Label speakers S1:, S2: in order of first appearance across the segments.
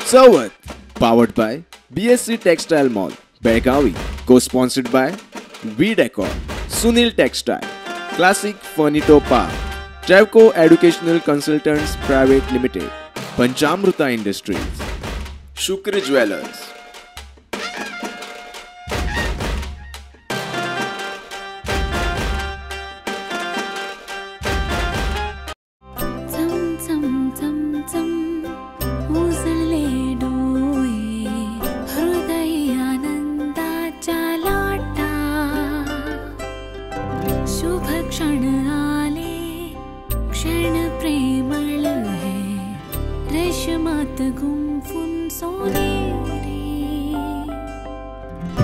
S1: Sawat, powered by BSC Textile Mall, Belgavi, co-sponsored by V-Decor, Sunil Textile, Classic Furniture Park, Travco Educational Consultants Private Limited, Panchamruta Industries, Shukri Jewelers.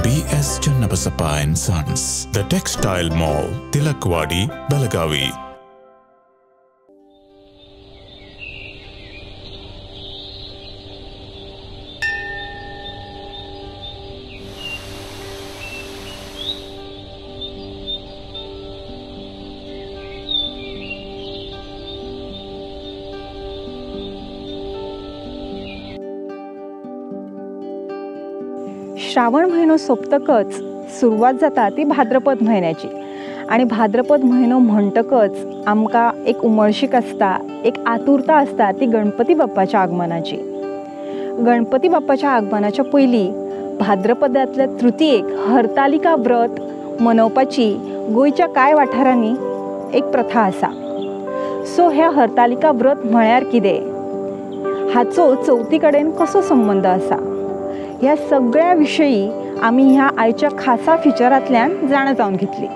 S2: BS Channabasappa and Sons, The Textile Mall, Tilakwadi, Belagavi.
S3: Shravan महिनो सोपतकच सुरुवात जाता ती भाद्रपद म्हयन्याची आणि भाद्रपद म्हयनो म्हणटकच आमकां एक उमळशीक आसता, एक आतुरता आसता ती गणपती बाप्पाच्या आगमनाची. गणपती बाप्पाच्या आगमनाच्या पयलीं भाद्रपदांतल्या तृतीयेक हरतालिका व्रत मनोवपाची गोंयच्या कांय वाठारांनी एक प्रथा आसा. सो ह्या हरतालिका व्रत म्हळ्यार कितें, हाचो चवथी कडेन कसो संबंद आसा, ह्या सगळ्या विशयी आमी ह्या आयच्या खासा फिचरांतल्यान जाणा जावन घेतली.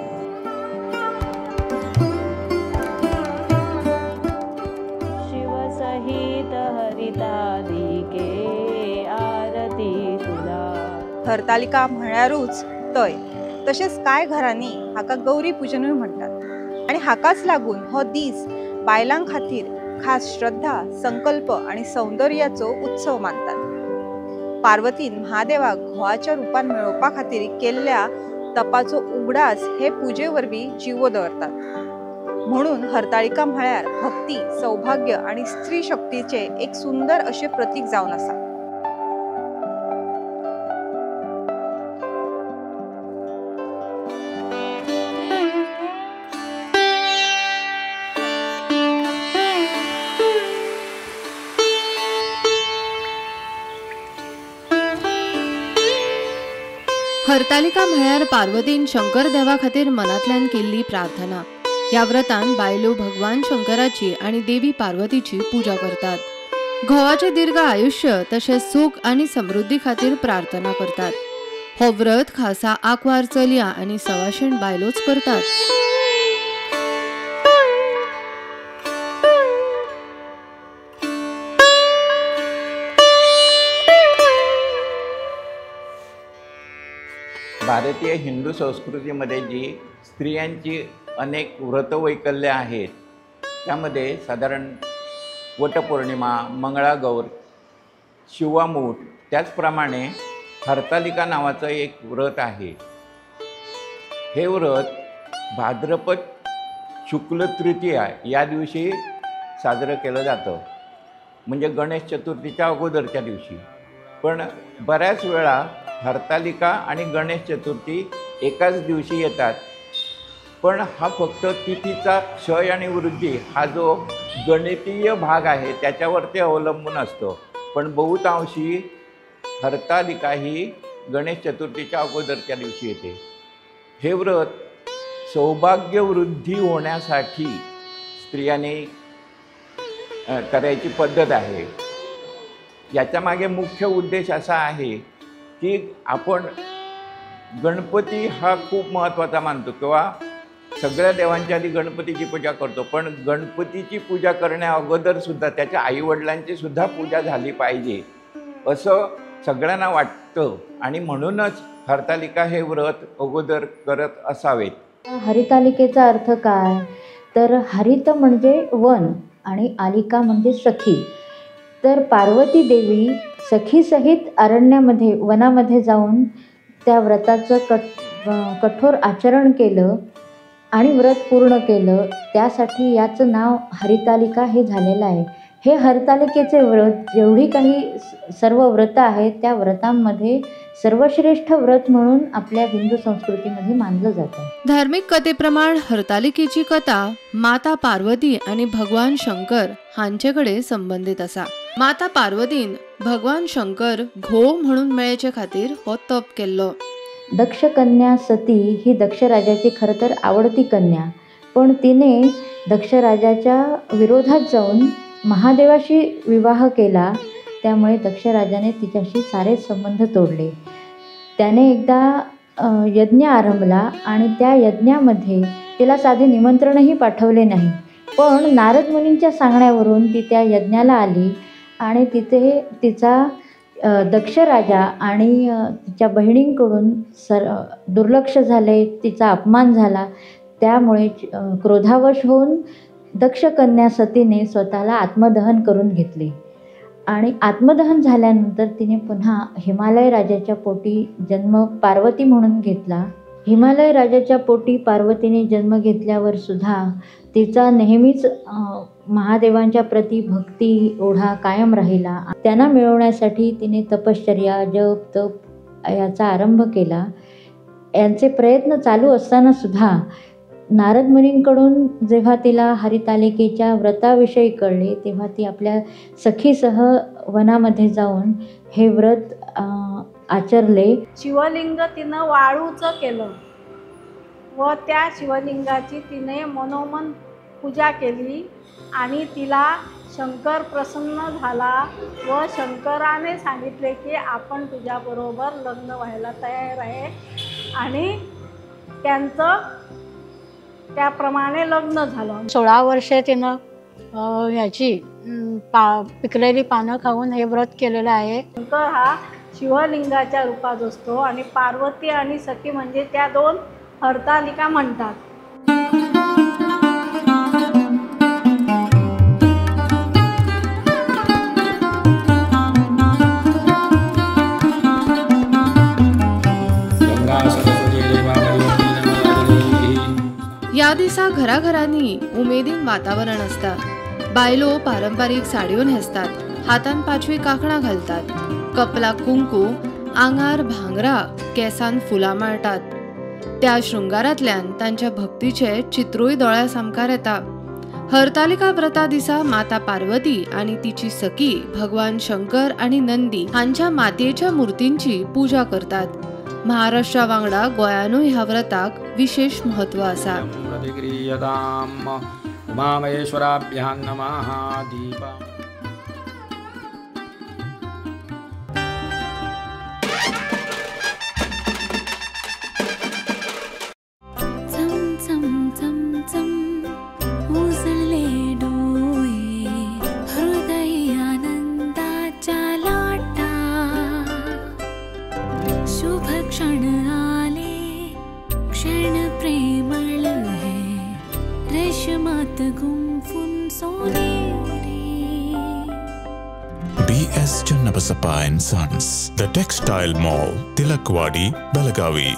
S4: शिवसहित हरितालिके आरती तुला.
S3: हरतालिका म्हळ्यारूच तय, तशेंच कांय घरांनी हाका गौरी पुजनूय म्हणटात आणि हाकाच लागून हो दीस बायलां खातीर खास श्रद्धा, संकल्प आणि सौंदर्याचो उत्सव मानतात. पार्वतीन महादेवाक घोवाच्या रुपान मेळोवपा खातीर केल्ल्या तपाचो उगडास हे पुजे वरवीं जिवो दवरतात. म्हणून हरतालिका म्हळ्यार भक्ती, सौभाग्य आणि स्त्री शक्तीचे एक सुंदर अशें प्रतीक जावन आसा.
S5: हरतालिका म्हळ्यार पार्वतीन शंकर देवा खातीर मनांतल्यान केल्ली प्रार्थना. ह्या व्रतान बायलो भगवान शंकराची आणि देवी पार्वतीची पूजा करतात. घोवाचे दीर्घ आयुष्य तशेंच सुख आणि समृद्धी खातीर प्रार्थना करतात. हो व्रत खासा आंकवार चलया आणि सवाशीण बायलोच करतात.
S6: भारतीय हिंदू संस्कृतीमध्ये जी स्त्रियांची अनेक व्रतवैकल्य आहेत, त्यामध्ये साधारण वटपौर्णिमा, मंगळागौर, शिवामूठ, त्याचप्रमाणे हरतालिका नावाचं एक व्रत आहे. हे व्रत भाद्रपद शुक्ल तृतीया या दिवशी साजरं केलं जातं, म्हणजे गणेश चतुर्थीच्या अगोदरच्या दिवशी. पण बऱ्याच वेळा हरतालिका आणि गणेश चतुर्थी एकाच दिवशी येतात. पण हा फक्त तिथीचा क्षय आणि वृद्धी हा जो गणितीय भाग आहे त्याच्यावर ते अवलंबून असतं. पण बहुतांशी हरतालिका ही गणेश चतुर्थीच्या अगोदरच्या दिवशी येते. हे व्रत सौभाग्यवृद्धी होण्यासाठी स्त्रियांनी करायची पद्धत आहे. याच्या मागे मुख्य उद्देश असा आहे की आपण गणपती हा खूप महत्त्वाचा मानतो किंवा सगळ्या देवांच्या आधी गणपतीची पूजा करतो, पण गणपतीची पूजा करण्या अगोदरसुद्धा त्याच्या आईवडिलांची सुद्धा पूजा झाली पाहिजे असं सगळ्यांना वाटतं आणि म्हणूनच हरतालिका हे व्रत अगोदर करत असावेत.
S7: हरितालिकेचा अर्थ काय, तर हरित म्हणजे वन आणि आलिका म्हणजे सखी. तर पार्वती देवी सखीसहित अरण्यामध्ये वनामध्ये जाऊन त्या व्रताचं कठोर आचरण केलं आणि व्रत पूर्ण केलं. त्यासाठी याचं नाव हरितालिका हे झालेलं आहे. हे हरतालिकेचे व्रत जेवढी काही सर्व व्रतं आहेत त्या व्रतांमध्ये सर्वश्रेष्ठ व्रत म्हणून आपल्या हिंदू संस्कृतीमध्ये मानलं जातं.
S5: धार्मिक कथेप्रमाणे हरतालिकेची कथा माता पार्वती आणि भगवान शंकर हांचेकडे संबंधित असा. माता पार्वतीन भगवान शंकर घोव म्हणून मेळचे खातीर हो तप केल्लो.
S7: दक्ष कन्या सती ही दक्ष राजाची खरं तर आवडती कन्या, पण तिने दक्ष राजाच्या विरोधात जाऊन महादेवाशी विवाह केला. त्यामुळे दक्ष राजाने तिच्याशी सारे संबंध तोडले. त्याने एकदा यज्ञ आरंभला आणि त्या यज्ञामध्ये तिला साधे निमंत्रणही पाठवले नाही, पण नारद मुनींच्या सांगण्यावरून ती त्या यज्ञाला आली आणि तिथे तिचा दक्ष राजा आणि तिच्या बहिणींकडून दुर्लक्ष झाले, तिचा अपमान झाला. त्यामुळे क्रोधावश होऊन दक्ष कन्या सतीने स्वतःला आत्मदहन करून घेतले आणि आत्मदहन झाल्यानंतर तिने पुन्हा हिमालय राजाच्या पोटी जन्म पार्वती म्हणून घेतला. हिमालय राजाच्या पोटी पार्वतीने जन्म घेतल्यावर सुद्धा तिचा नेहमीच महादेवांच्या प्रती भक्ती ओढा कायम राहिला. त्यांना मिळवण्यासाठी तिने तपश्चर्या, जप, तप याचा आरंभ केला. यांचे प्रयत्न चालू असताना सुद्धा नारद मुनींकडून जेव्हा तिला हरितालिकेच्या व्रताविषयी कळले तेव्हा ती आपल्या सखीसह वनामध्ये जाऊन हे व्रत आचरले.
S8: शिवलिंग तिनं वाळूचं केलं व त्या शिवलिंगाची तिने मनोमन पूजा केली आणि तिला शंकर प्रसन्न झाला व शंकराने सांगितले की आपण तुझ्याबरोबर लग्न व्हायला तयार आहे आणि त्यांचं त्याप्रमाणे लग्न झालं. 16 वर्षे तिनं ह्याची पिकलेली पानं खाऊन हे व्रत केलेलं आहे. शंकर हा शिवलिंगाच्या रूपात असतो आणि पार्वती आणि सखी म्हणजे त्या 2 हरतालिका म्हणतात.
S5: या दिसा घराघरांनी उमेदीन वातावरण असता. बायलो पारंपरिक साडयो न्हेसतात, हातान 5वी कांकणां घालतात, कपलाक कुंकू, आंगार भांगरा, केसांत फुलां माळटात. त्या शृंगारांतल्यान तांच्या भक्तीचे चित्रूय दोळ्या सामकार येता. हरतालिका व्रता दिसा माता पार्वती आणि तिची सखी भगवान शंकर आणि नंदी हांच्या मातयेच्या मूर्तींची पूजा करतात. महाराष्ट्रा वांगडा गोंयानूय ह्या व्रताक विशेष महत्व आसा.
S9: उमामहेश्वराभ्यां नमः. Deepa
S2: BS Channabasappa and Sons, The Textile Mall, Tilakwadi, Belagavi.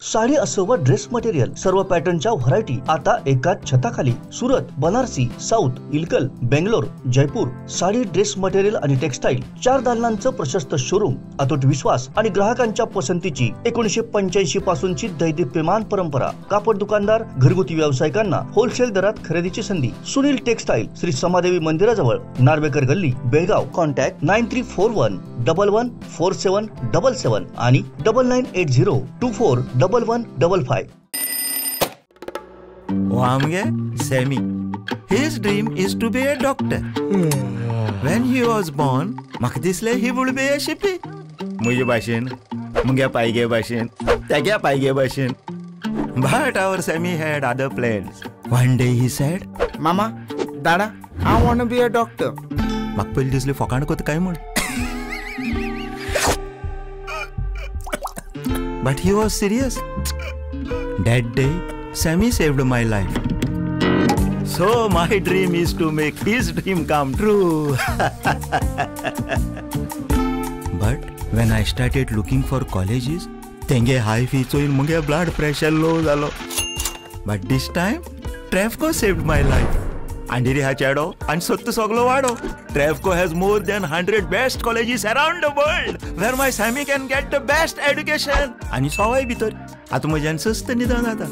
S10: Sari असो व ड्रेस मटेरियल सर्व पॅटर्नच्या व्हरायटी आता एकाच छताखाली. Surat, Banarasi, south, Ilkal, Bangalore, Jaipur. Sari, dress material आणि टेक्सटाईल 4 दालनांचं प्रशस्त शोरूम, अतूट विश्वास आणि ग्राहकांच्या पसंतीची 1985 पासूनची दैदिप्यमान परंपरा. कापड दुकानदार, घरगुती व्यावसायिकांना होलसेल दरात खरेदीची संधी. सुनील टेक्सटाईल, श्री समादेवी मंदिराजवळ, नार्वेकर गल्ली, बेळगाव. कॉन्टॅक्ट 9341114777 आणि 9980241155.
S11: Amge Semi. His dream is to be a doctor. When he was born, म्हाका दिसले he would be a shippy. मुगे भाशेन, मुगे पायगे भाशेन, तेगे पायगे भाशेन. But our Semi had other plans. One day he said,
S12: Mama, Dada, I want to be a doctor.
S11: म्हाका पयली दिसले फकाण कोत काय म्हण. But he was serious. That day, Semi saved my life. So my dream is to make his dream come true. But when I started looking for colleges, tenge high fees hoil munge blood pressure low zalo. But this time, Trafco saved my life. Andheri हा चेडो आणि सत्तू सगळो वाडो. ट्रेवको has more than 100 best colleges around the world where my Sammy can get the best education. आणि सवाय भितर आता म्हज्यान सस्त निदान जाता.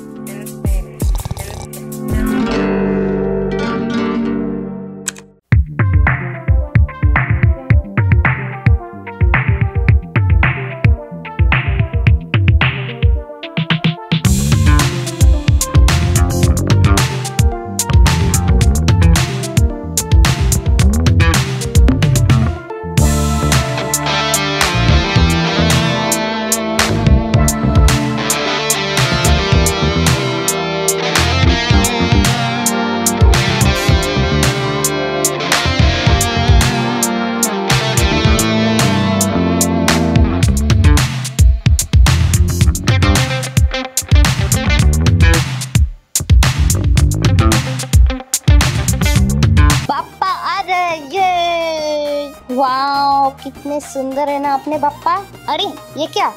S13: वाओ, कितने सुंदर है ना अपने बाप्पा. अरे ये क्या,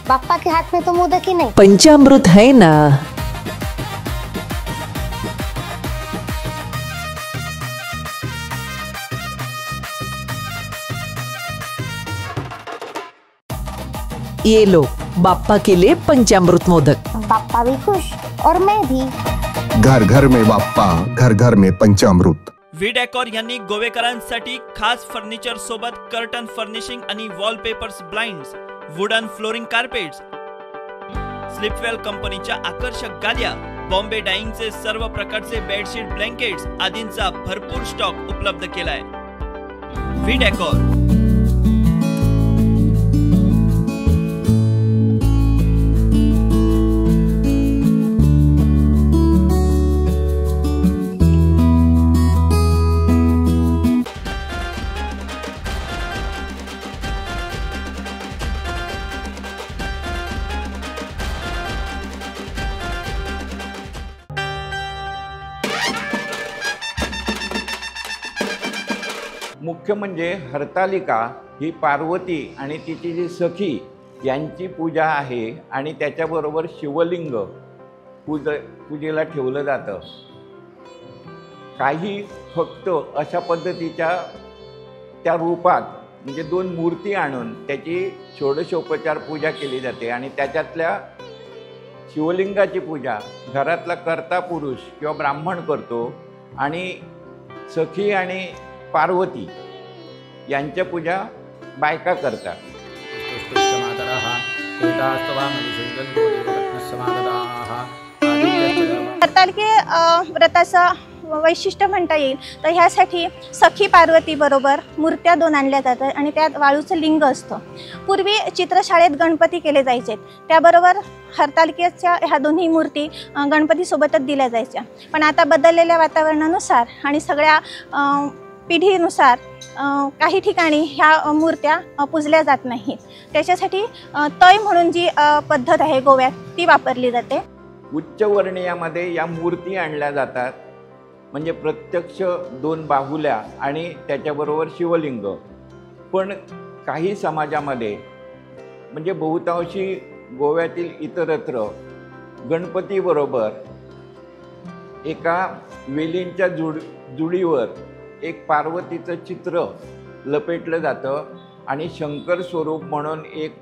S13: बाप्पा के हाथ में तो मोदक ही नहीं.
S14: पंचामृत है ना. ये लो, बाप्पा के लिए पंचामृत मोदक.
S13: बाप्पा भी खुश और मैं भी.
S15: घर घर में बाप्पा, घर घर में पंचामृत.
S16: वी डेकोर यांनी गोवेकरांसाठी खास फर्निचर सोबत कर्टन फर्निशिंग आणि wallpapers, blinds, wooden flooring carpets, Sleepwell कंपनीच्या आकर्षक गाद्या, बॉम्बे डाइंगचे सर्व प्रकारचे बेडशीट, ब्लँकेट्स आदींचा भरपूर स्टॉक उपलब्ध केलाय. V decor.
S6: मुख्य म्हणजे हरतालिका ही पार्वती आणि तिची जी सखी यांची पूजा आहे आणि त्याच्याबरोबर शिवलिंग पूजेला ठेवलं जातं. काही फक्त अशा पद्धतीच्या त्या रूपात म्हणजे 2 मूर्ती आणून त्याची षोडशोपचार पूजा केली जाते आणि त्याच्यातल्या शिवलिंगाची पूजा घरातला कर्ता पुरुष किंवा ब्राह्मण करतो आणि सखी आणि पार्वती यांच्या पूजा बायका करतात.
S17: हरतालिके व्रताचं वैशिष्ट्य म्हणता येईल तर ह्यासाठी सखी पार्वती बरोबर मूर्त्या 2 आणल्या जातात आणि त्यात वाळूचं लिंग असतं. पूर्वी चित्रशाळेत गणपती केले जायचे, त्याबरोबर हरतालिकेच्या ह्या दोन्ही मूर्ती गणपतीसोबतच दिल्या जायच्या. पण आता बदललेल्या वातावरणानुसार आणि सगळ्या पिढीनुसार काही ठिकाणी ह्या मूर्त्या पूजल्या जात नाहीत. त्याच्यासाठी तय म्हणून जी पद्धत आहे गोव्यात ती वापरली जाते.
S6: उच्चवर्णीयामध्ये या मूर्ती आणल्या जातात म्हणजे प्रत्यक्ष 2 बाहुल्या आणि त्याच्याबरोबर शिवलिंग. पण काही समाजामध्ये म्हणजे बहुतांशी गोव्यातील इतरत्र गणपतीबरोबर एका वेलींच्या जुडीवर एक पार्वतीचं चित्र लपेटलं जातं आणि शंकर स्वरूप म्हणून एक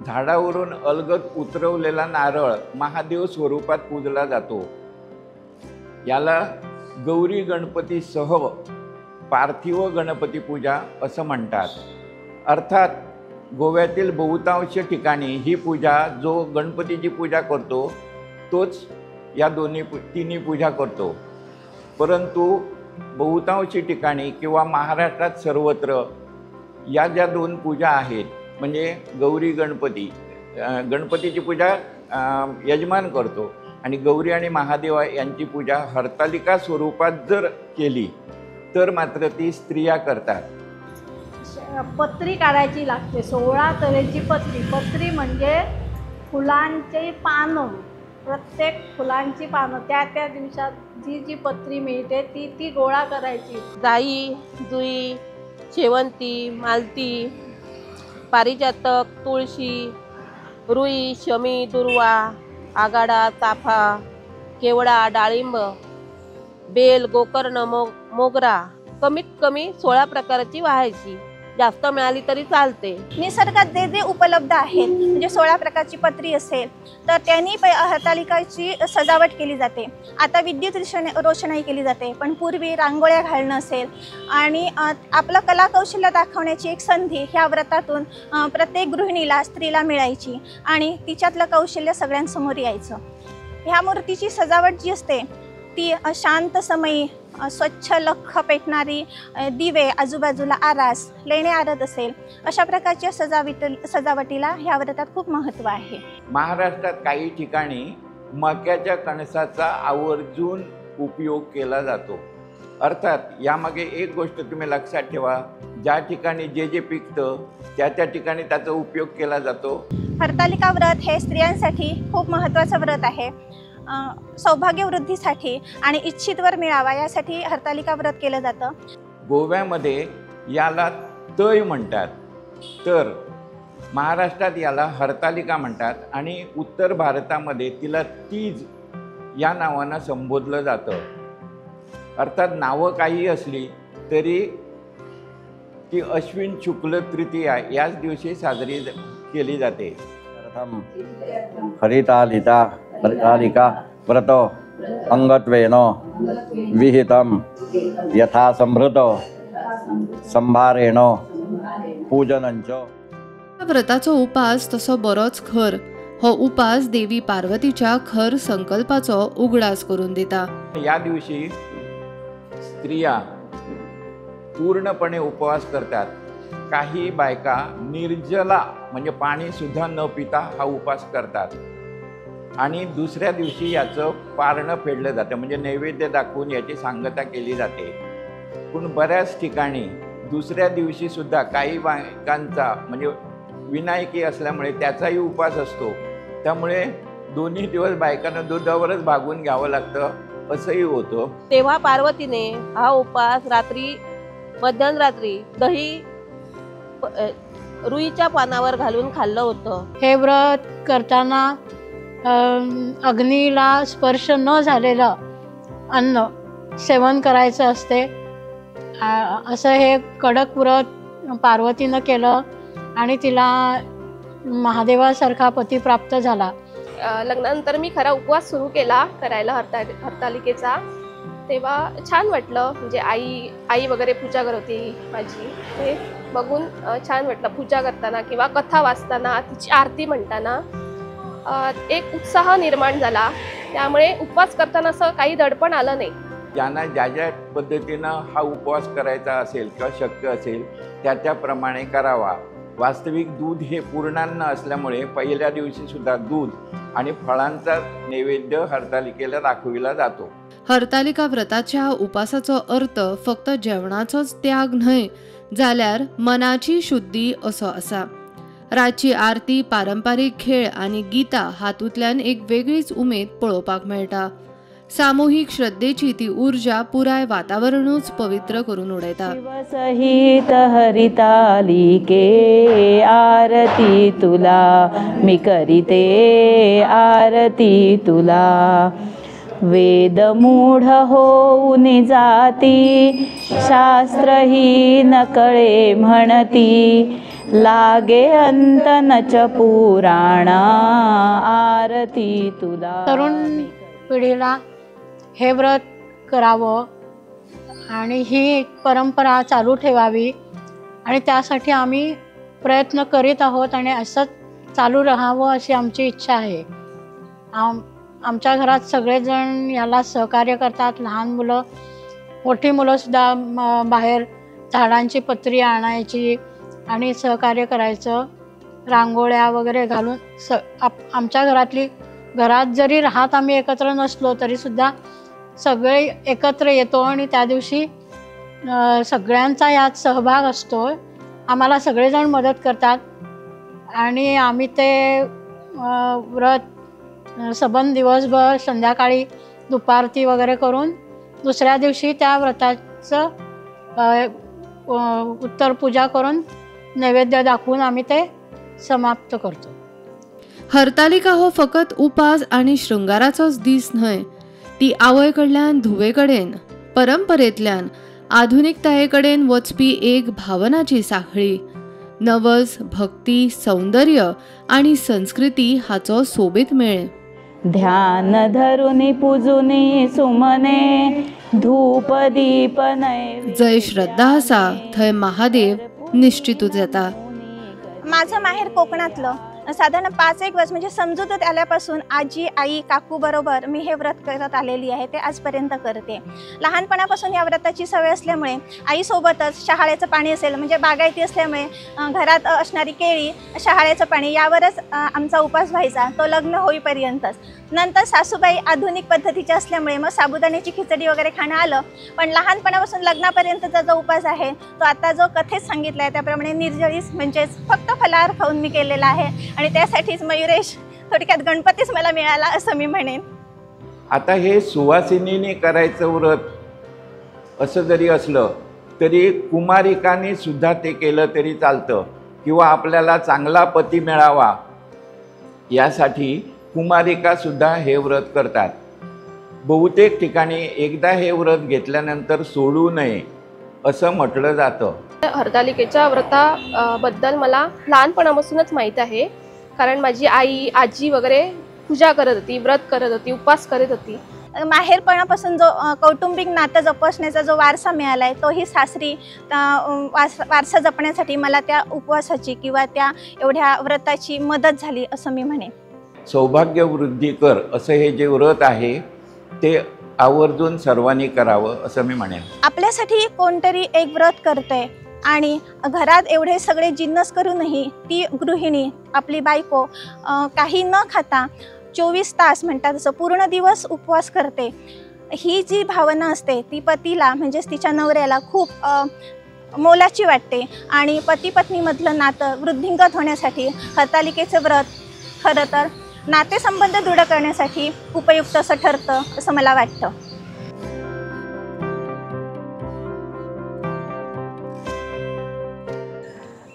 S6: झाडावरून अलगद उतरवलेला नारळ महादेव स्वरूपात पूजला जातो. याला गौरी गणपतीसह पार्थिव गणपती पूजा असं म्हणतात. अर्थात गोव्यातील बहुतांश ठिकाणी ही पूजा जो गणपतीची पूजा करतो तोच या तिन्ही पूजा करतो. परंतु बहुतांशी ठिकाणी किंवा महाराष्ट्रात सर्वत्र या ज्या 2 पूजा आहेत म्हणजे गौरी गणपतीची पूजा यजमान करतो आणि गौरी आणि महादेव यांची पूजा हरतालिका स्वरूपात जर केली तर मात्र ती स्त्रिया करतात.
S8: पत्री काढायची लागते, 16 तऱ्हेची पत्री म्हणजे फुलांची पानं, प्रत्येक फुलांची पानं त्या दिवसात जी पत्री मिळते ती गोळा करायची.
S4: जाई, जुई, शेवंती, मालती, पारिजातक, तुळशी, रुई, शमी, दुर्वा, आगाडा, चाफा, केवडा, डाळिंब, बेल, गोकर्ण, मोगरा कमीत कमी 16 प्रकारची वाहायची. जास्त मिळाली तरी चालते.
S17: निसर्गात जे जे उपलब्ध आहेत म्हणजे 16 प्रकारची पत्री असेल तर त्यांनी हरतालिकाची सजावट केली जाते. आता विद्युत रोषणाई केली जाते, पण पूर्वी रांगोळ्या घालणं असेल आणि आपलं कलाकौशल्य दाखवण्याची एक संधी ह्या व्रतातून प्रत्येक गृहिणीला, स्त्रीला मिळायची आणि तिच्यातलं कौशल्य सगळ्यांसमोर यायचं. ह्या मूर्तीची सजावट जी असते ती शांत समयी स्वच्छ लख पेटणारी दिवे, आजूबाजूला आरास, लेणे आरत असेल अशा प्रकारच्या सजावटीला ह्या व्रतात खूप महत्त्व आहे.
S6: महाराष्ट्रात काही ठिकाणी मक्याच्या कणसाचा आवर्जून उपयोग केला जातो. अर्थात यामागे एक गोष्ट तुम्ही लक्षात ठेवा, ज्या ठिकाणी जे जे पिकतं त्या ठिकाणी त्याचा उपयोग केला जातो.
S17: हरतालिका व्रत हे स्त्रियांसाठी खूप महत्त्वाचं व्रत आहे. सौभाग्य वृद्धीसाठी आणि इच्छित वर मिळावा यासाठी हरतालिका व्रत केलं जातं.
S6: गोव्यामध्ये याला तय म्हणतात, तर महाराष्ट्रात याला हरतालिका म्हणतात आणि उत्तर भारतामध्ये तिला तीज या नावानं संबोधलं जातं. अर्थात नावं काही असली तरी ती अश्विन शुक्ल तृतीया याच दिवशी साजरी केली जाते.
S18: हरितालिका व्रत अंगत्वेन विहितं यथा संभृत संभारेण पूजनंच.
S5: व्रताचो उपास तसो बरोच खर हो उपास देवी पार्वतीच्या खर संकल्पाचो उगडास करून दिता.
S6: या दिवशी स्त्रिया पूर्णपणे उपवास करतात. काही बायका निर्जला म्हणजे पाणी सुद्धा न पिता हा उपवास करतात आणि दुसऱ्या दिवशी याचं पारणं फेडलं जातं, म्हणजे नैवेद्य दाखवून याची सांगता केली जाते. पण बऱ्याच ठिकाणी दुसऱ्या दिवशी सुद्धा काही बायकांचा म्हणजे विनायकी असल्यामुळे त्याचाही उपवास असतो. त्यामुळे दोन्ही दिवस बायकांना दुधावरच भागून घ्यावं लागतं असंही होतं.
S4: तेव्हा पार्वतीने हा उपवास मध्यरात्री दही रुईच्या पानावर घालून खाल्लं होतं.
S8: हे व्रत करताना अग्नीला स्पर्श न झालेलं अन्न सेवन करायचं असते. असं हे कडक व्रत पार्वतीनं केलं आणि तिला महादेवासारखा पती प्राप्त झाला.
S19: लग्नानंतर मी खरा उपवास सुरू केला करायला हरतालिकेचा. तेव्हा छान वाटलं, म्हणजे आई वगैरे पूजा करत होती माझी, ते बघून छान वाटलं. पूजा करताना किंवा कथा वाचताना, तिची आरती म्हणताना एक उत्साह निर्माण झाला. त्यामुळे उपवास करताना असं काही दडपण आलं नाही.
S6: ज्यांना ज्या पद्धतीनं हा उपवास करायचा असेल किंवा शक्य असेल त्याप्रमाणे करावा. वास्तविक दूध हे पूर्णान्न असल्यामुळे पहिल्या दिवशी सुद्धा दूध आणि फळांचा नैवेद्य हरतालिकेला दाखविला जातो.
S5: हरतालिका व्रताच्या उपासाचो अर्थ फक्त जेवणाचोच त्याग न्हय, जाल्यार मनाची शुद्धी असो आसा. रातची आरती, पारंपारीक खेळ आणि गीता हातूंतल्यान एक वेगळीच उमेद पळोवपाक मेळटा. सामूहिक श्रद्धेची ती ऊर्जा पुराय वातावरणूच पवित्र करून उडयता.
S20: शिवसहित हरितालिके आरती तुला मी करीते आरती तुला. वेदमूढ होऊन जाती शास्त्रही न कळे म्हणती. लागे अंत नच पुराणा आरती तुला.
S8: तरुण पिढीला हे व्रत करावं आणि ही परंपरा चालू ठेवावी आणि त्यासाठी आम्ही प्रयत्न करीत आहोत आणि असंच चालू राहावं अशी आमची इच्छा आहे. आमच्या घरात सगळेजण याला सहकार्य करतात. लहान मुलं, मोठी मुलंसुद्धा बाहेर झाडांची पत्री आणायची आणि सहकार्य करायचं. रांगोळ्या वगैरे घालून आमच्या घरात जरी राहत आम्ही एकत्र नसलो तरीसुद्धा सगळे एकत्र येतो आणि त्या दिवशी सगळ्यांचा यात सहभाग असतो. आम्हाला सगळेजण मदत करतात आणि आम्ही ते व्रत सबंध दिवसभर संध्याकाळी दुपारती वगैरे करून दुसऱ्या दिवशी त्या व्रताचं उत्तर पूजा करून नैवेद्य दाखवून आम्ही ते समाप्त करतो.
S5: हरतालिका हो फकत उपास आणि शृंगाराचोच दीस न्हय, ती आवयकडल्यान धुवेकडेन परंपरेंतल्यान आधुनिकतायेकडेन वचपी एक भावनाची साखळी, नवस, भक्ती, सौंदर्य आणि संस्कृती हाचो सोबीत मेळ.
S20: ध्यान धरुनी पुजुनी सुमने धूप दीप नैवेद्य.
S5: जय श्रद्धा आसा थंय महादेव निश्चितूच येता.
S17: माझं माहेर कोकणातलं. साधारण 5-1 वर्ष म्हणजे समजूत आल्यापासून आजी, आई, काकू बरोबर मी हे व्रत करत आलेली आहे. ते आजपर्यंत करते. लहानपणापासून या व्रताची सवय असल्यामुळे आईसोबतच शहाळ्याचं पाणी असेल म्हणजे बागायती असल्यामुळे घरात असणारी केळी, शहाळ्याचं पाणी यावरच आमचा उपास व्हायचा, तो लग्न होईपर्यंतच. नंतर सासूबाई आधुनिक पद्धतीच्या असल्यामुळे मग साबुदाण्याची खिचडी वगैरे खाणं आलं. पण लहानपणापासून लग्नापर्यंतचा जो उपास आहे तो आता जो कथेत सांगितला आहे त्याप्रमाणे निर्जळीस म्हणजेच फक्त फलाहार खाऊन मी केलेला आहे. आणि त्यासाठीच मयुरेश थोडक्यात गणपतीच मला मिळाला असं मी म्हणेन.
S6: आता हे सुवासिनीने करायचं व्रत असं जरी असलं तरी कुमारिकांनी सुद्धा ते केलं तरी चालतं, किंवा आपल्याला चांगला पती मिळावा यासाठी कुमारिका सुद्धा हे व्रत करतात. बहुतेक ठिकाणी एकदा हे व्रत घेतल्यानंतर सोडू नये असं म्हटलं जातं.
S19: हरतालिकेच्या व्रताबद्दल मला लहानपणापासूनच माहीत आहे, कारण माझी आई, आजी वगैरे पूजा करत होती, व्रत करत होती, उपवास करत होती.
S17: माहेरपणापासून जो कौटुंबिक नातं जपण्याचा जो वारसा मिळाला आहे तोही सासरी वारसा जपण्यासाठी मला त्या उपवासाची किंवा त्या एवढ्या व्रताची मदत झाली असं मी म्हणेन.
S6: सौभाग्य वृद्धी कर असं हे जे व्रत आहे ते आवर्जून सर्वांनी करावं असं मी म्हणेन.
S17: आपल्यासाठी कोणतरी एक व्रत करते आणि घरात एवढे सगळे जिन्नस करूनही ती गृहिणी, आपली बायको काही न खाता 24 तास म्हणतात तसं पूर्ण दिवस उपवास करते. ही जी भावना असते ती पतीला म्हणजेच तिच्या नवऱ्याला खूप मोलाची वाटते. आणि पती पत्नीमधलं नातं वृद्धिंगत होण्यासाठी हरतालिकेचं व्रत खरं तर नातेसंबंध दृढ करण्यासाठी उपयुक्त असं ठरतं असं मला वाटतं.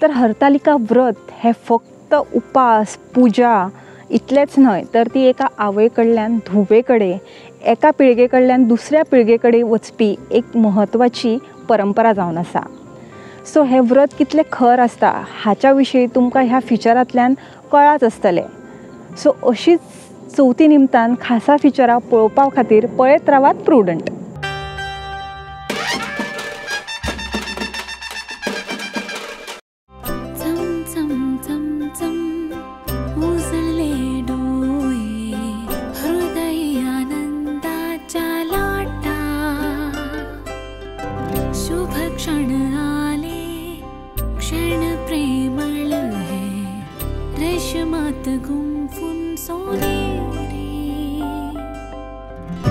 S3: तर हरतालिका व्रत हे फक्त उपास, पूजा इतलेच न्हय तर ती एका आवय कडल्यान धुवे कडेन, एका पिळगे कडल्यान दुसऱ्या पिळगे वचपी एक म्हत्वाची परंपरा जावन आसा. सो हे व्रत कितले खर आसता हाच्या विशीं तुमकां ह्या फिचरांतल्यान कळाच आसतलें. सो अशीच चवथी निमतान खासा फिचरां पळोवपा खातीर पळयत रावात prudent.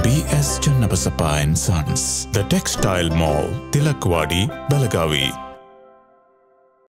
S2: BS Channabasappa and Sons, The Textile Mall, Tilakwadi, Belagavi.